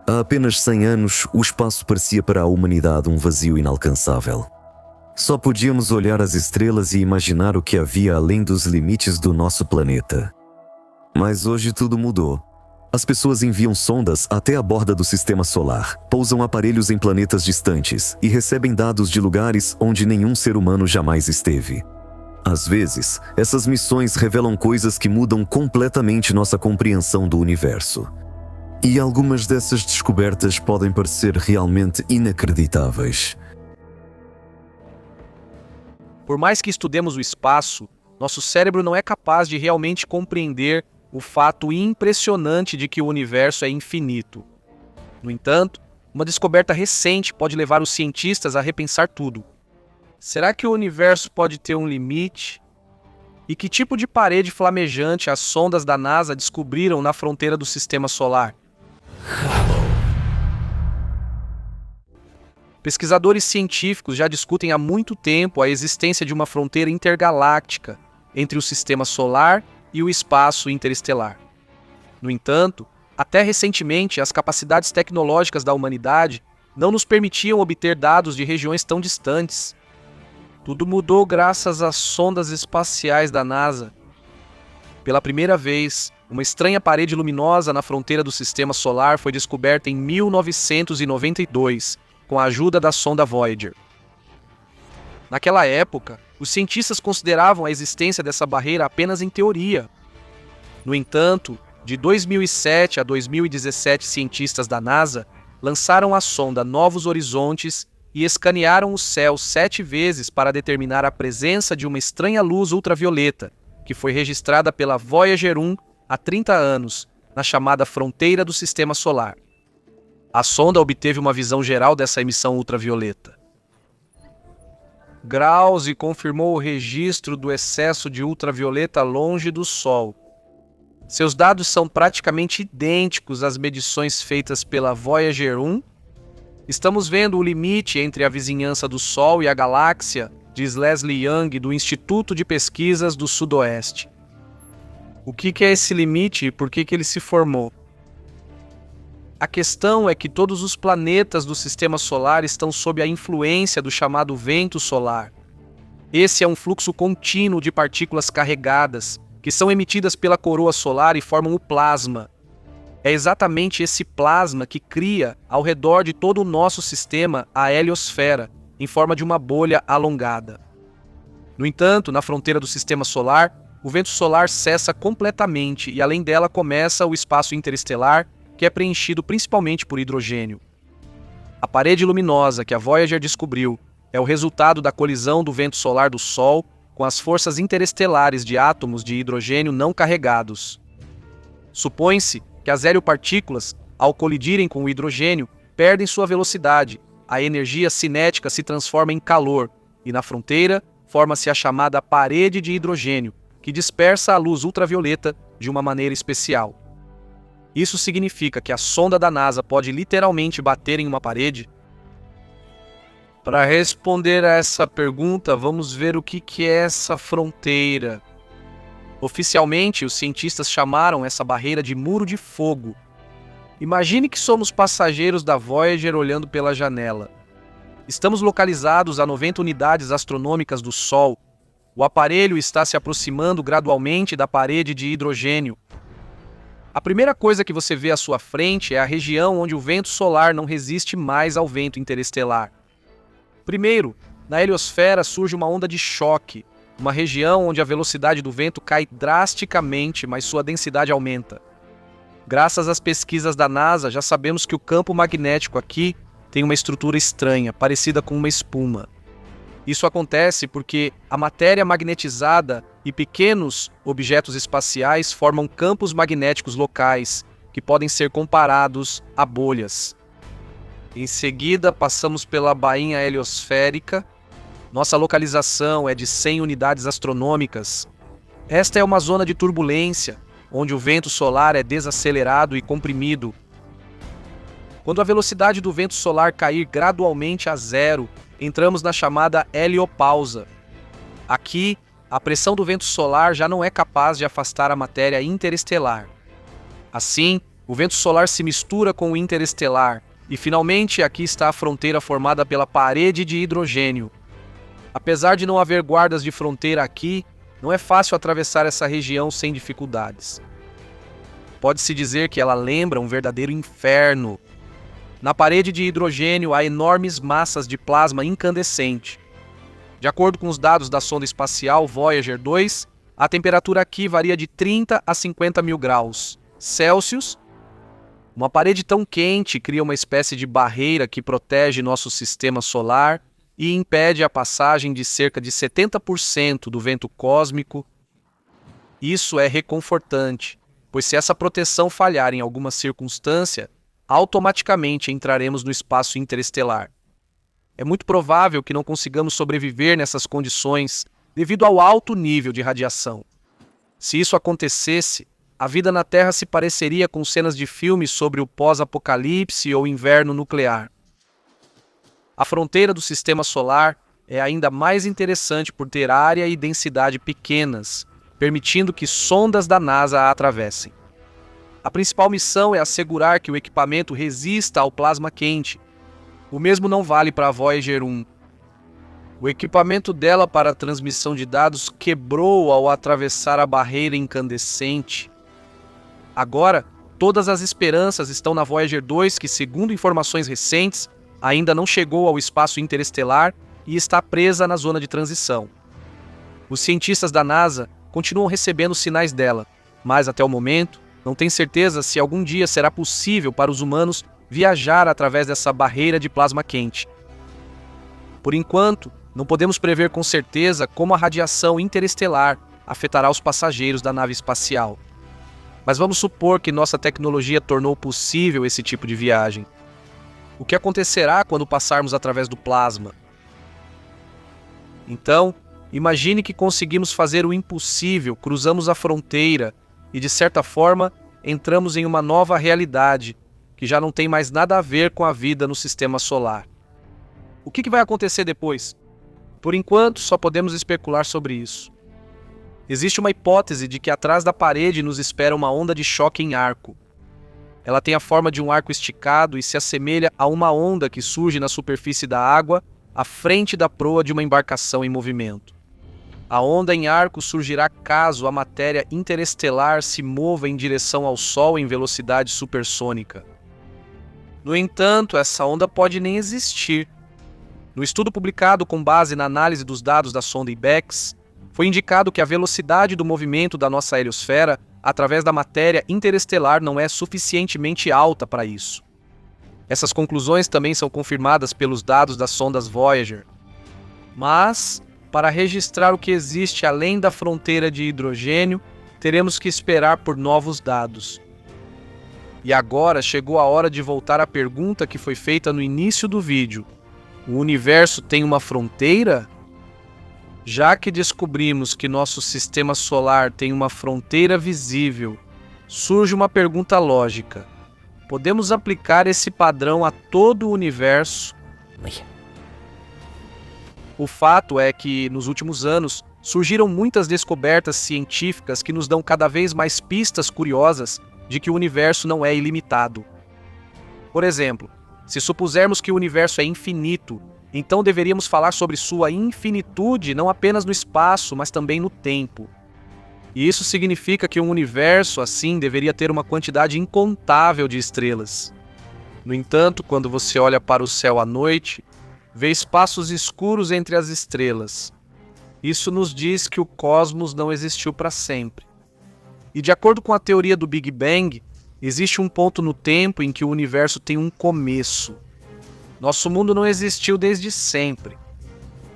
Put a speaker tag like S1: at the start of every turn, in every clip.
S1: Há apenas 100 anos, o espaço parecia para a humanidade um vazio inalcançável. Só podíamos olhar as estrelas e imaginar o que havia além dos limites do nosso planeta. Mas hoje tudo mudou. As pessoas enviam sondas até a borda do sistema solar, pousam aparelhos em planetas distantes e recebem dados de lugares onde nenhum ser humano jamais esteve. Às vezes, essas missões revelam coisas que mudam completamente nossa compreensão do universo. E algumas dessas descobertas podem parecer realmente inacreditáveis.
S2: Por mais que estudemos o espaço, nosso cérebro não é capaz de realmente compreender o fato impressionante de que o universo é infinito. No entanto, uma descoberta recente pode levar os cientistas a repensar tudo. Será que o universo pode ter um limite? E que tipo de parede flamejante as sondas da NASA descobriram na fronteira do sistema solar? Pesquisadores científicos já discutem há muito tempo a existência de uma fronteira intergaláctica entre o sistema solar e o espaço interestelar. No entanto, até recentemente, as capacidades tecnológicas da humanidade não nos permitiam obter dados de regiões tão distantes. Tudo mudou graças às sondas espaciais da NASA. Pela primeira vez, uma estranha parede luminosa na fronteira do sistema solar foi descoberta em 1992, com a ajuda da sonda Voyager. Naquela época, os cientistas consideravam a existência dessa barreira apenas em teoria. No entanto, de 2007 a 2017, cientistas da NASA lançaram a sonda Novos Horizontes e escanearam o céu 7 vezes para determinar a presença de uma estranha luz ultravioleta, que foi registrada pela Voyager 1 há 30 anos, na chamada fronteira do sistema solar. A sonda obteve uma visão geral dessa emissão ultravioleta. Graus e confirmou o registro do excesso de ultravioleta longe do Sol. Seus dados são praticamente idênticos às medições feitas pela Voyager 1. Estamos vendo o limite entre a vizinhança do Sol e a galáxia, diz Leslie Young, do Instituto de Pesquisas do Sudoeste. O que é esse limite e por que ele se formou? A questão é que todos os planetas do sistema solar estão sob a influência do chamado vento solar. Esse é um fluxo contínuo de partículas carregadas, que são emitidas pela coroa solar e formam o plasma. É exatamente esse plasma que cria, ao redor de todo o nosso sistema, a heliosfera, em forma de uma bolha alongada. No entanto, na fronteira do sistema solar, o vento solar cessa completamente e além dela começa o espaço interestelar, que é preenchido principalmente por hidrogênio. A parede luminosa que a Voyager descobriu é o resultado da colisão do vento solar do Sol com as forças interestelares de átomos de hidrogênio não carregados. Supõe-se que as heliopartículas, ao colidirem com o hidrogênio, perdem sua velocidade, a energia cinética se transforma em calor e na fronteira forma-se a chamada parede de hidrogênio, que dispersa a luz ultravioleta de uma maneira especial. Isso significa que a sonda da NASA pode literalmente bater em uma parede? Para responder a essa pergunta, vamos ver o que é essa fronteira. Oficialmente, os cientistas chamaram essa barreira de muro de fogo. Imagine que somos passageiros da Voyager olhando pela janela. Estamos localizados a 90 unidades astronômicas do Sol. O aparelho está se aproximando gradualmente da parede de hidrogênio. A primeira coisa que você vê à sua frente é a região onde o vento solar não resiste mais ao vento interestelar. Primeiro, na heliosfera surge uma onda de choque, uma região onde a velocidade do vento cai drasticamente, mas sua densidade aumenta. Graças às pesquisas da NASA, já sabemos que o campo magnético aqui tem uma estrutura estranha, parecida com uma espuma. Isso acontece porque a matéria magnetizada e pequenos objetos espaciais formam campos magnéticos locais, que podem ser comparados a bolhas. Em seguida, passamos pela bainha heliosférica. Nossa localização é de 100 unidades astronômicas. Esta é uma zona de turbulência, onde o vento solar é desacelerado e comprimido. Quando a velocidade do vento solar cair gradualmente a zero, entramos na chamada heliopausa. Aqui, a pressão do vento solar já não é capaz de afastar a matéria interestelar. Assim, O vento solar se mistura com o interestelar, e finalmente aqui está a fronteira formada pela parede de hidrogênio. Apesar de não haver guardas de fronteira aqui, não é fácil atravessar essa região sem dificuldades. Pode-se dizer que ela lembra um verdadeiro inferno. Na parede de hidrogênio há enormes massas de plasma incandescente. De acordo com os dados da sonda espacial Voyager 2, a temperatura aqui varia de 30 a 50 mil graus Celsius. Uma parede tão quente cria uma espécie de barreira que protege nosso sistema solar e impede a passagem de cerca de 70% do vento cósmico. Isso é reconfortante, pois se essa proteção falhar em alguma circunstância, automaticamente entraremos no espaço interestelar. É muito provável que não consigamos sobreviver nessas condições devido ao alto nível de radiação. Se isso acontecesse, a vida na Terra se pareceria com cenas de filmes sobre o pós-apocalipse ou inverno nuclear. A fronteira do sistema solar é ainda mais interessante por ter área e densidade pequenas, permitindo que sondas da NASA a atravessem. A principal missão é assegurar que o equipamento resista ao plasma quente. O mesmo não vale para a Voyager 1. O equipamento dela para a transmissão de dados quebrou ao atravessar a barreira incandescente. Agora, todas as esperanças estão na Voyager 2, que, segundo informações recentes, ainda não chegou ao espaço interestelar e está presa na zona de transição. Os cientistas da NASA continuam recebendo sinais dela, mas até o momento não têm certeza se algum dia será possível para os humanos viajar através dessa barreira de plasma quente. Por enquanto, não podemos prever com certeza como a radiação interestelar afetará os passageiros da nave espacial. Mas vamos supor que nossa tecnologia tornou possível esse tipo de viagem. O que acontecerá quando passarmos através do plasma? Então, imagine que conseguimos fazer o impossível, cruzamos a fronteira e, de certa forma, entramos em uma nova realidade que já não tem mais nada a ver com a vida no sistema solar. O que vai acontecer depois? Por enquanto, só podemos especular sobre isso. Existe uma hipótese de que atrás da parede nos espera uma onda de choque em arco. Ela tem a forma de um arco esticado e se assemelha a uma onda que surge na superfície da água à frente da proa de uma embarcação em movimento. A onda em arco surgirá caso a matéria interestelar se mova em direção ao Sol em velocidade supersônica. No entanto, essa onda pode nem existir. No estudo publicado com base na análise dos dados da sonda IBEX, foi indicado que a velocidade do movimento da nossa heliosfera através da matéria interestelar não é suficientemente alta para isso. Essas conclusões também são confirmadas pelos dados das sondas Voyager. Mas, para registrar o que existe além da fronteira de hidrogênio, teremos que esperar por novos dados. E agora chegou a hora de voltar à pergunta que foi feita no início do vídeo. O universo tem uma fronteira? Já que descobrimos que nosso sistema solar tem uma fronteira visível, surge uma pergunta lógica. Podemos aplicar esse padrão a todo o universo? O fato é que, nos últimos anos, surgiram muitas descobertas científicas que nos dão cada vez mais pistas curiosas de que o universo não é ilimitado. Por exemplo, se supusermos que o universo é infinito, então deveríamos falar sobre sua infinitude não apenas no espaço, mas também no tempo. E isso significa que um universo assim deveria ter uma quantidade incontável de estrelas. No entanto, quando você olha para o céu à noite, vê espaços escuros entre as estrelas. Isso nos diz que o cosmos não existiu para sempre. E de acordo com a teoria do Big Bang, existe um ponto no tempo em que o universo tem um começo. Nosso mundo não existiu desde sempre.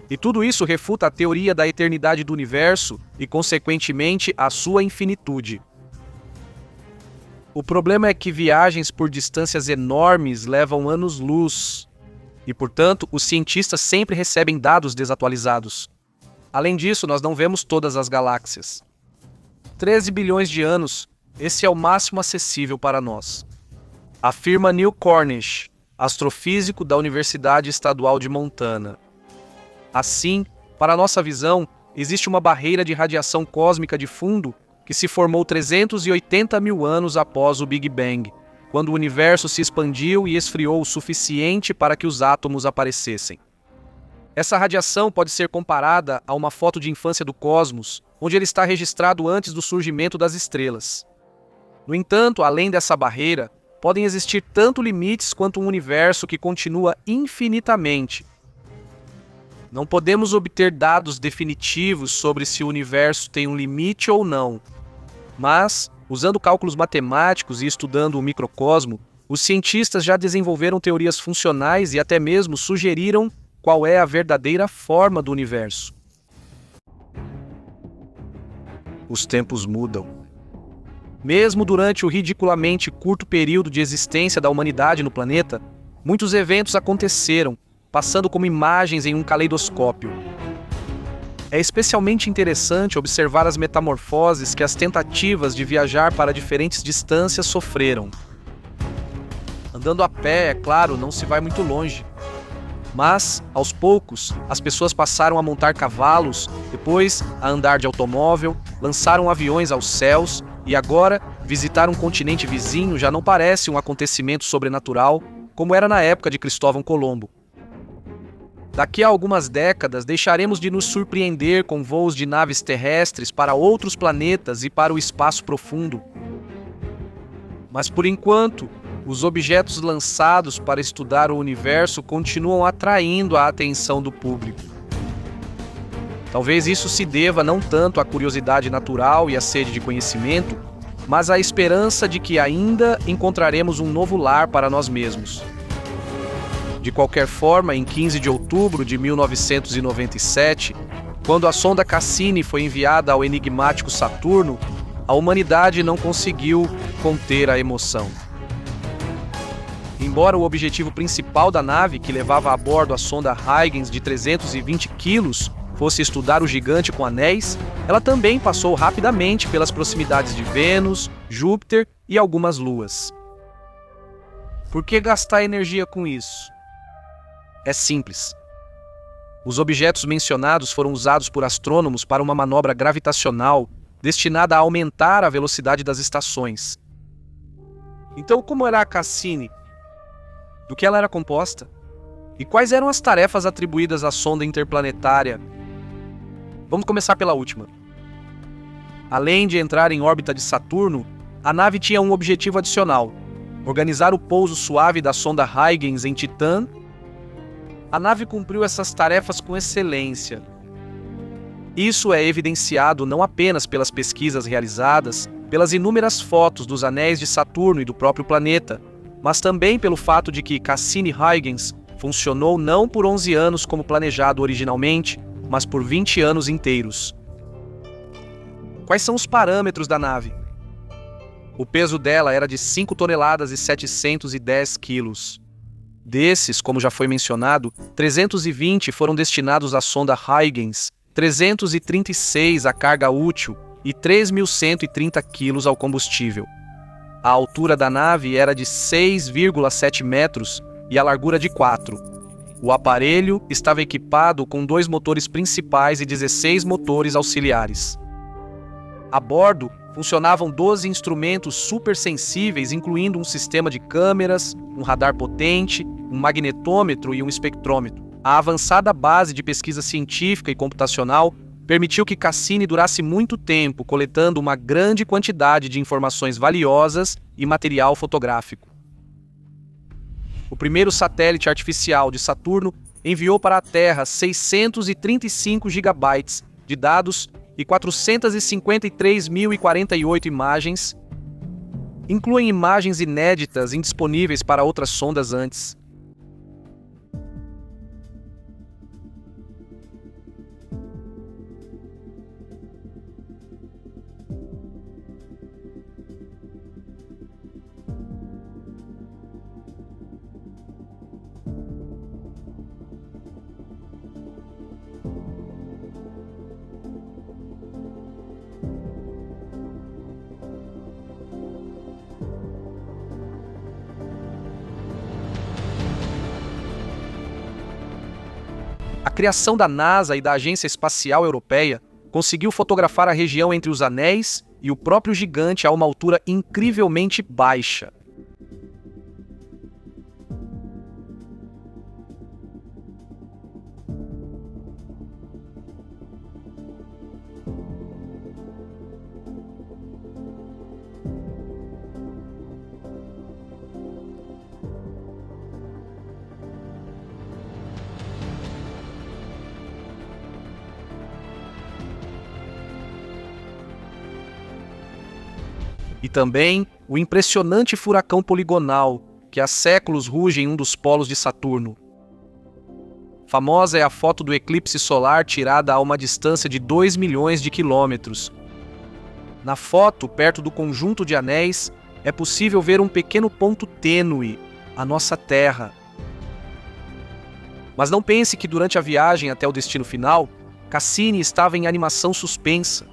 S2: E tudo isso refuta a teoria da eternidade do universo e, consequentemente, a sua infinitude. O problema é que viagens por distâncias enormes levam anos-luz. E, portanto, os cientistas sempre recebem dados desatualizados. Além disso, nós não vemos todas as galáxias. 13 bilhões de anos, esse é o máximo acessível para nós. Afirma Neil Cornish, astrofísico da Universidade Estadual de Montana. Assim, para nossa visão, existe uma barreira de radiação cósmica de fundo que se formou 380 mil anos após o Big Bang, quando o universo se expandiu e esfriou o suficiente para que os átomos aparecessem. Essa radiação pode ser comparada a uma foto de infância do cosmos, onde ele está registrado antes do surgimento das estrelas. No entanto, além dessa barreira, podem existir tanto limites quanto um universo que continua infinitamente. Não podemos obter dados definitivos sobre se o universo tem um limite ou não, mas, usando cálculos matemáticos e estudando o microcosmo, os cientistas já desenvolveram teorias funcionais e até mesmo sugeriram qual é a verdadeira forma do universo. Os tempos mudam. Mesmo durante o ridiculamente curto período de existência da humanidade no planeta, muitos eventos aconteceram, passando como imagens em um caleidoscópio. É especialmente interessante observar as metamorfoses que as tentativas de viajar para diferentes distâncias sofreram. Andando a pé, é claro, não se vai muito longe. Mas, aos poucos, as pessoas passaram a montar cavalos, depois a andar de automóvel, lançaram aviões aos céus e agora, visitar um continente vizinho já não parece um acontecimento sobrenatural, como era na época de Cristóvão Colombo. Daqui a algumas décadas, deixaremos de nos surpreender com voos de naves terrestres para outros planetas e para o espaço profundo. Mas por enquanto, os objetos lançados para estudar o universo continuam atraindo a atenção do público. Talvez isso se deva não tanto à curiosidade natural e à sede de conhecimento, mas à esperança de que ainda encontraremos um novo lar para nós mesmos. De qualquer forma, em 15 de outubro de 1997, quando a sonda Cassini foi enviada ao enigmático Saturno, a humanidade não conseguiu conter a emoção. Embora o objetivo principal da nave, que levava a bordo a sonda Huygens de 320 quilos, fosse estudar o gigante com anéis, ela também passou rapidamente pelas proximidades de Vênus, Júpiter e algumas luas. Por que gastar energia com isso? É simples. Os objetos mencionados foram usados por astrônomos para uma manobra gravitacional destinada a aumentar a velocidade das estações. Então, como era a Cassini? Do que ela era composta? E quais eram as tarefas atribuídas à sonda interplanetária? Vamos começar pela última. Além de entrar em órbita de Saturno, a nave tinha um objetivo adicional: organizar o pouso suave da sonda Huygens em Titã. A nave cumpriu essas tarefas com excelência. Isso é evidenciado não apenas pelas pesquisas realizadas, pelas inúmeras fotos dos anéis de Saturno e do próprio planeta, mas também pelo fato de que Cassini-Huygens funcionou não por 11 anos como planejado originalmente, mas por 20 anos inteiros. Quais são os parâmetros da nave? O peso dela era de 5 toneladas e 710 quilos. Desses, como já foi mencionado, 320 foram destinados à sonda Huygens, 336 à carga útil e 3.130 quilos ao combustível. A altura da nave era de 6,7 metros e a largura de 4. O aparelho estava equipado com 2 motores principais e 16 motores auxiliares. A bordo, funcionavam 12 instrumentos supersensíveis, incluindo um sistema de câmeras, um radar potente, um magnetômetro e um espectrômetro. A avançada base de pesquisa científica e computacional permitiu que Cassini durasse muito tempo, coletando uma grande quantidade de informações valiosas e material fotográfico. O primeiro satélite artificial de Saturno enviou para a Terra 635 gigabytes de dados e 453.048 imagens, incluem imagens inéditas indisponíveis para outras sondas antes. A criação da NASA e da Agência Espacial Europeia conseguiu fotografar a região entre os anéis e o próprio gigante a uma altura incrivelmente baixa. E também o impressionante furacão poligonal, que há séculos ruge em um dos polos de Saturno. Famosa é a foto do eclipse solar tirada a uma distância de 2 milhões de quilômetros. Na foto, perto do conjunto de anéis, é possível ver um pequeno ponto tênue, a nossa Terra. Mas não pense que durante a viagem até o destino final, Cassini estava em animação suspensa.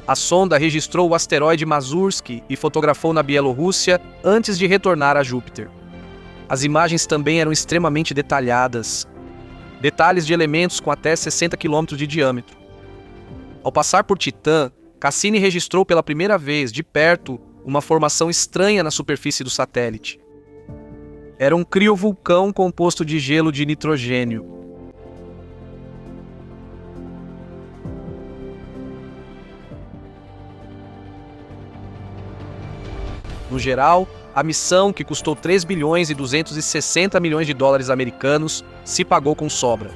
S2: A sonda registrou o asteroide Masursky e fotografou na Bielorrússia antes de retornar a Júpiter. As imagens também eram extremamente detalhadas. Detalhes de elementos com até 60 km de diâmetro. Ao passar por Titã, Cassini registrou pela primeira vez, de perto, uma formação estranha na superfície do satélite. Era um criovulcão composto de gelo de nitrogênio. No geral, a missão, que custou 3 bilhões e 260 milhões de dólares americanos, se pagou com sobra.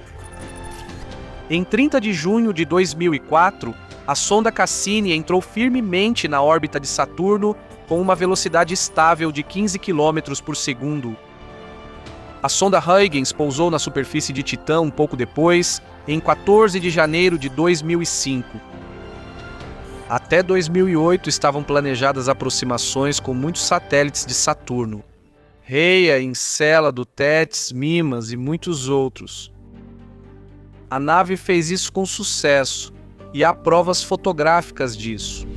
S2: Em 30 de junho de 2004, a sonda Cassini entrou firmemente na órbita de Saturno com uma velocidade estável de 15 km por segundo. A sonda Huygens pousou na superfície de Titã um pouco depois, em 14 de janeiro de 2005. Até 2008 estavam planejadas aproximações com muitos satélites de Saturno. Rhea, Encélado, Tétis, Mimas e muitos outros. A nave fez isso com sucesso, e há provas fotográficas disso.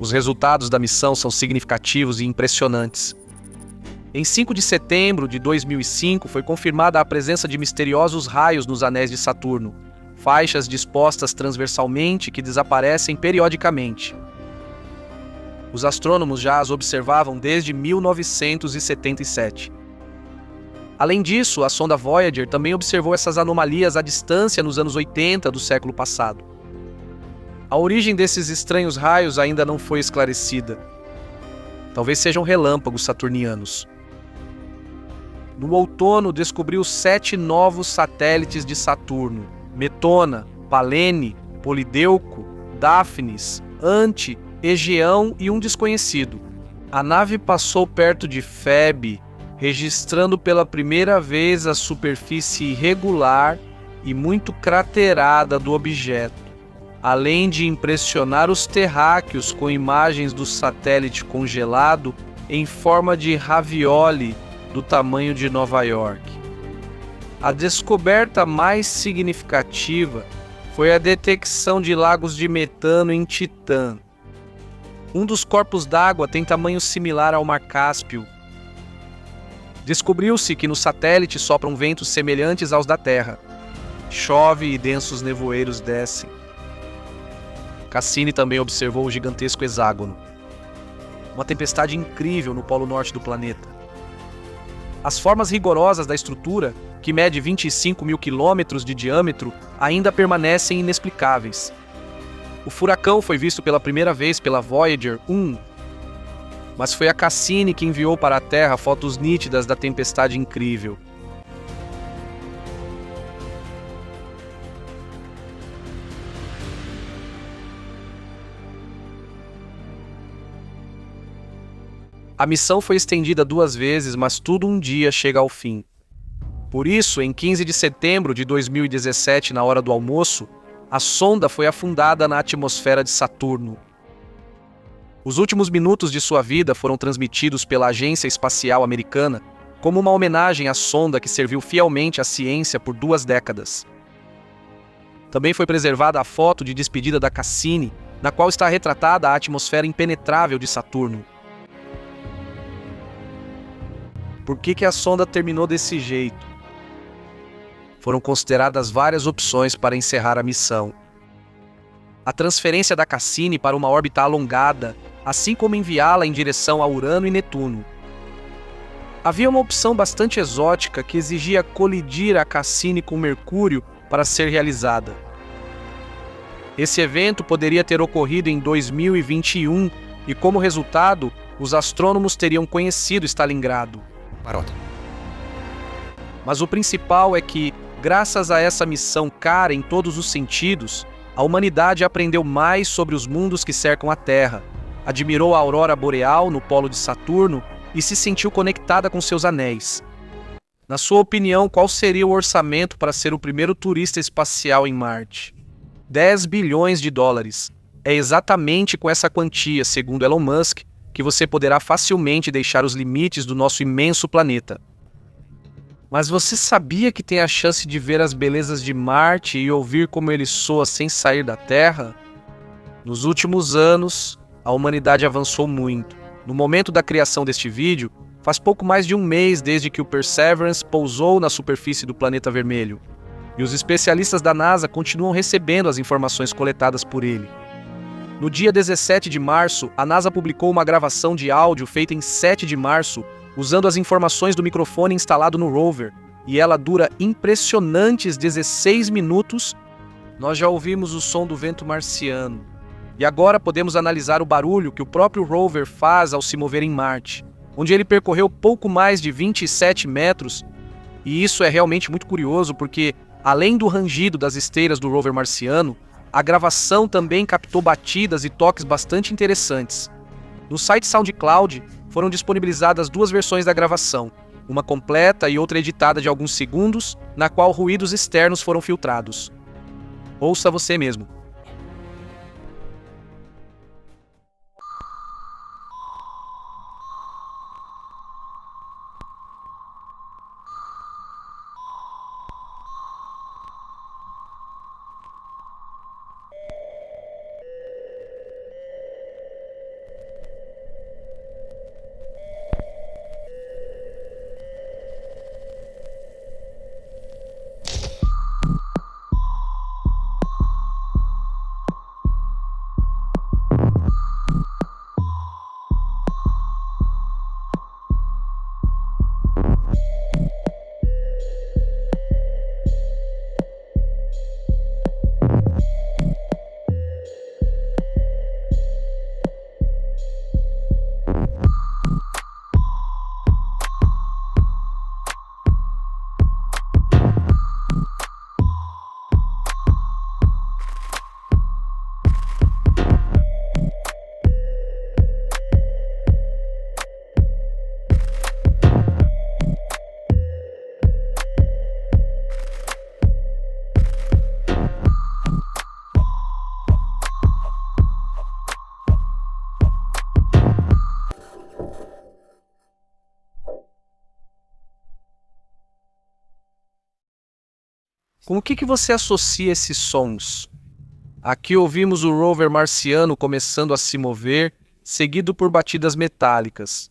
S2: Os resultados da missão são significativos e impressionantes. Em 5 de setembro de 2005, foi confirmada a presença de misteriosos raios nos anéis de Saturno, faixas dispostas transversalmente que desaparecem periodicamente. Os astrônomos já as observavam desde 1977. Além disso, a sonda Voyager também observou essas anomalias à distância nos anos 80 do século passado. A origem desses estranhos raios ainda não foi esclarecida. Talvez sejam relâmpagos saturnianos. No outono, descobriu 7 novos satélites de Saturno: Metona, Palene, Polideuco, Daphnis, Ante, Egeão e um desconhecido. A nave passou perto de Febe, registrando pela primeira vez a superfície irregular e muito craterada do objeto, além de impressionar os terráqueos com imagens do satélite congelado em forma de ravioli do tamanho de Nova York. A descoberta mais significativa foi a detecção de lagos de metano em Titã. Um dos corpos d'água tem tamanho similar ao Mar Cáspio. Descobriu-se que no satélite sopram ventos semelhantes aos da Terra. Chove e densos nevoeiros descem. Cassini também observou o gigantesco hexágono, uma tempestade incrível no polo norte do planeta. As formas rigorosas da estrutura, que mede 25 mil quilômetros de diâmetro, ainda permanecem inexplicáveis. O furacão foi visto pela primeira vez pela Voyager 1, mas foi a Cassini que enviou para a Terra fotos nítidas da tempestade incrível. A missão foi estendida 2 vezes, mas tudo um dia chega ao fim. Por isso, em 15 de setembro de 2017, na hora do almoço, a sonda foi afundada na atmosfera de Saturno. Os últimos minutos de sua vida foram transmitidos pela Agência Espacial Americana como uma homenagem à sonda que serviu fielmente à ciência por 2 décadas. Também foi preservada a foto de despedida da Cassini, na qual está retratada a atmosfera impenetrável de Saturno. Por que a sonda terminou desse jeito? Foram consideradas várias opções para encerrar a missão. A transferência da Cassini para uma órbita alongada, assim como enviá-la em direção a Urano e Netuno. Havia uma opção bastante exótica que exigia colidir a Cassini com Mercúrio para ser realizada. Esse evento poderia ter ocorrido em 2021 e, como resultado, os astrônomos teriam conhecido Stalingrado.
S3: Marota.
S2: Mas o principal é que, graças a essa missão cara em todos os sentidos, a humanidade aprendeu mais sobre os mundos que cercam a Terra, admirou a aurora boreal no polo de Saturno e se sentiu conectada com seus anéis. Na sua opinião, qual seria o orçamento para ser o primeiro turista espacial em Marte? 10 bilhões de dólares. É exatamente com essa quantia, segundo Elon Musk, que você poderá facilmente deixar os limites do nosso imenso planeta. Mas você sabia que tem a chance de ver as belezas de Marte e ouvir como ele soa sem sair da Terra? Nos últimos anos, a humanidade avançou muito. No momento da criação deste vídeo, faz pouco mais de um mês desde que o Perseverance pousou na superfície do planeta vermelho. E os especialistas da NASA continuam recebendo as informações coletadas por ele. No dia 17 de março, a NASA publicou uma gravação de áudio feita em 7 de março, usando as informações do microfone instalado no rover, e ela dura impressionantes 16 minutos. Nós já ouvimos o som do vento marciano, e agora podemos analisar o barulho que o próprio rover faz ao se mover em Marte, onde ele percorreu pouco mais de 27 metros, e isso é realmente muito curioso porque, além do rangido das esteiras do rover marciano, a gravação também captou batidas e toques bastante interessantes. No site SoundCloud, foram disponibilizadas duas versões da gravação, uma completa e outra editada de alguns segundos, na qual ruídos externos foram filtrados. Ouça você mesmo. Com o que você associa esses sons? Aqui ouvimos o rover marciano começando a se mover, seguido por batidas metálicas.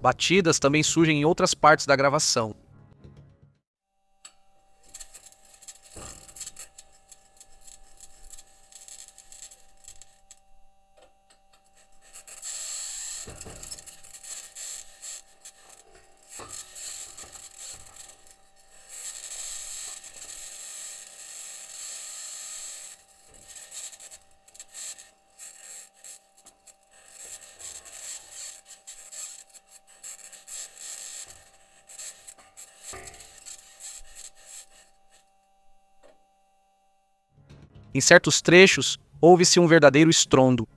S2: Batidas também surgem em outras partes da gravação. Em certos trechos, ouve-se um verdadeiro estrondo.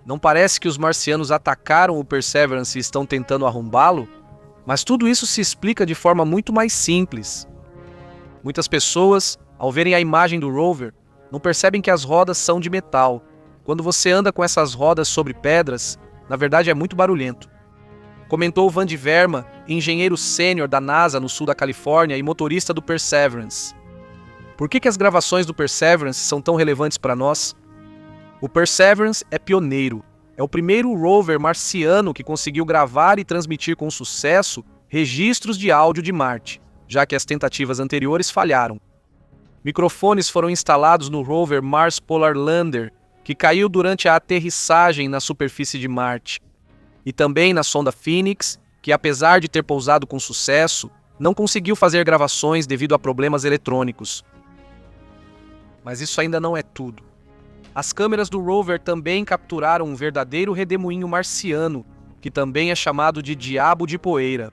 S2: Não parece que os marcianos atacaram o Perseverance e estão tentando arrombá-lo? Mas tudo isso se explica de forma muito mais simples. Muitas pessoas, ao verem a imagem do rover, não percebem que as rodas são de metal. Quando você anda com essas rodas sobre pedras, na verdade é muito barulhento. Comentou Vandy Verma, engenheiro sênior da NASA no sul da Califórnia e motorista do Perseverance. Por que as gravações do Perseverance são tão relevantes para nós? O Perseverance é pioneiro. É o primeiro rover marciano que conseguiu gravar e transmitir com sucesso registros de áudio de Marte, já que as tentativas anteriores falharam. Microfones foram instalados no rover Mars Polar Lander, que caiu durante a aterrissagem na superfície de Marte, e também na sonda Phoenix, que apesar de ter pousado com sucesso, não conseguiu fazer gravações devido a problemas eletrônicos. Mas isso ainda não é tudo. As câmeras do rover também capturaram um verdadeiro redemoinho marciano, que também é chamado de Diabo de Poeira.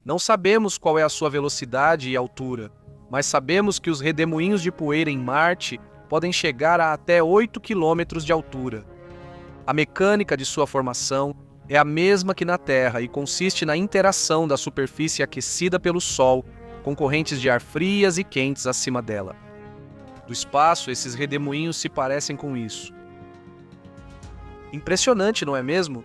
S2: Não sabemos qual é a sua velocidade e altura, mas sabemos que os redemoinhos de poeira em Marte podem chegar a até 8 km de altura. A mecânica de sua formação é a mesma que na Terra e consiste na interação da superfície aquecida pelo Sol com correntes de ar frias e quentes acima dela. Do espaço, esses redemoinhos se parecem com isso. Impressionante, não é mesmo?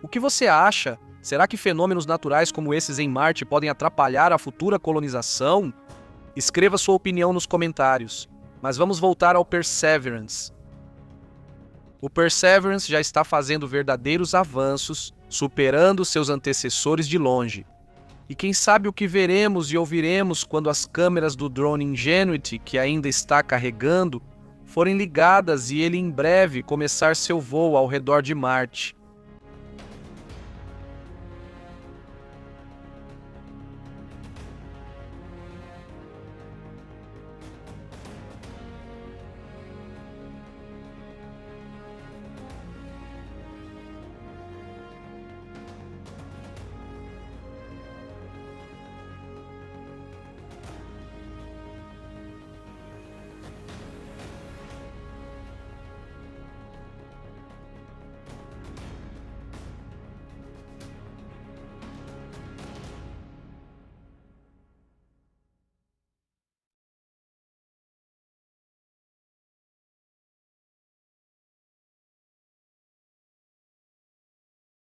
S2: O que você acha? Será que fenômenos naturais como esses em Marte podem atrapalhar a futura colonização? Escreva sua opinião nos comentários. Mas vamos voltar ao Perseverance. O Perseverance já está fazendo verdadeiros avanços, superando seus antecessores de longe. E quem sabe o que veremos e ouviremos quando as câmeras do drone Ingenuity, que ainda está carregando, forem ligadas e ele em breve começar seu voo ao redor de Marte.